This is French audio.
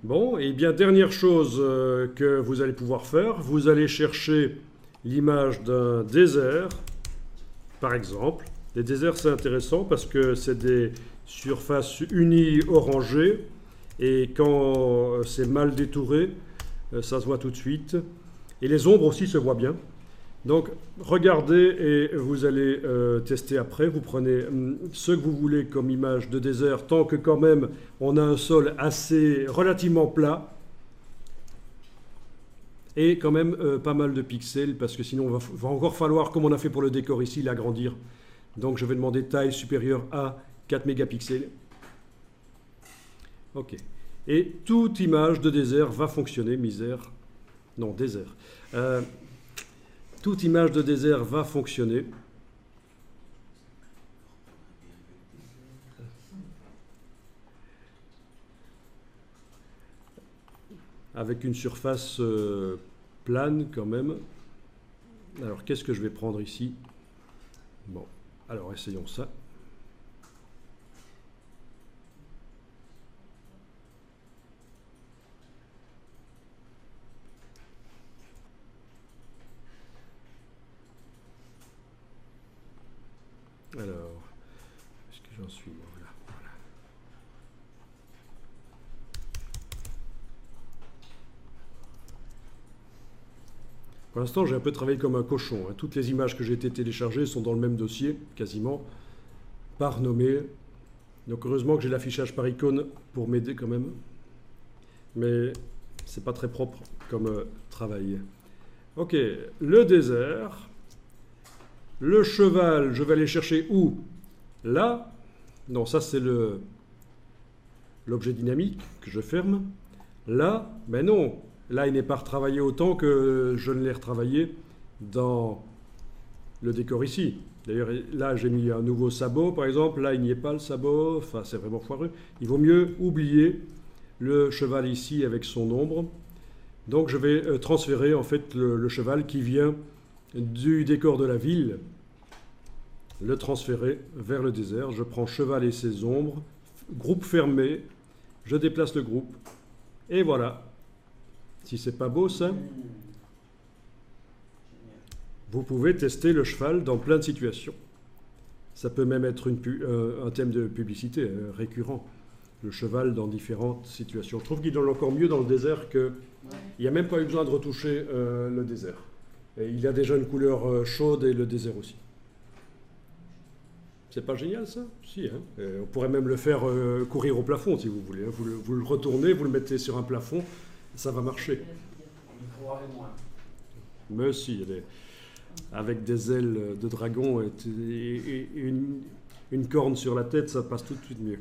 Bon, et bien, dernière chose que vous allez pouvoir faire, vous allez chercher l'image d'un désert, par exemple. Les déserts, c'est intéressant parce que c'est des surfaces unies orangées, et quand c'est mal détouré, ça se voit tout de suite. Et les ombres aussi se voient bien. Donc, regardez et vous allez tester après. Vous prenez ce que vous voulez comme image de désert, tant que quand même on a un sol assez relativement plat et quand même pas mal de pixels, parce que sinon va encore falloir, comme on a fait pour le décor ici, l'agrandir. Donc, je vais demander taille supérieure à 4 mégapixels. OK. Et toute image de désert va fonctionner, misère. Non, désert. Toute image de désert va fonctionner. Avec une surface plane quand même. Alors, qu'est-ce que je vais prendre ici? Bon, alors essayons ça. Alors, est-ce que j'en suis? Voilà. Pour l'instant, j'ai un peu travaillé comme un cochon. Toutes les images que j'ai été téléchargées sont dans le même dossier, quasiment, pas renommées. Donc heureusement que j'ai l'affichage par icône pour m'aider quand même. Mais c'est pas très propre comme travail. Ok, le désert. Le cheval, je vais aller chercher où? Là. Non, ça c'est l'objet dynamique que je ferme. Là, mais non. Là, il n'est pas retravaillé autant que je ne l'ai retravaillé dans le décor ici. D'ailleurs, là, j'ai mis un nouveau sabot, par exemple. Là, il n'y est pas le sabot. Enfin, c'est vraiment foireux. Il vaut mieux oublier le cheval ici avec son ombre. Donc, je vais transférer, en fait, le cheval qui vient du décor de la ville, le transférer vers le désert. Je prends cheval et ses ombres, groupe fermé, je déplace le groupe, et voilà. Si c'est pas beau ça, vous pouvez tester le cheval dans plein de situations. Ça peut même être un thème de publicité récurrent. Le cheval dans différentes situations. Je trouve qu'il donne encore mieux dans le désert que... Il n'y a même pas eu besoin de retoucher le désert. Et il a déjà une couleur chaude, et le désert aussi. C'est pas génial ça? Si, hein. On pourrait même le faire courir au plafond si vous voulez. Vous le retournez, vous le mettez sur un plafond, ça va marcher. Mais si, avec des ailes de dragon et une corne sur la tête, ça passe tout de suite mieux.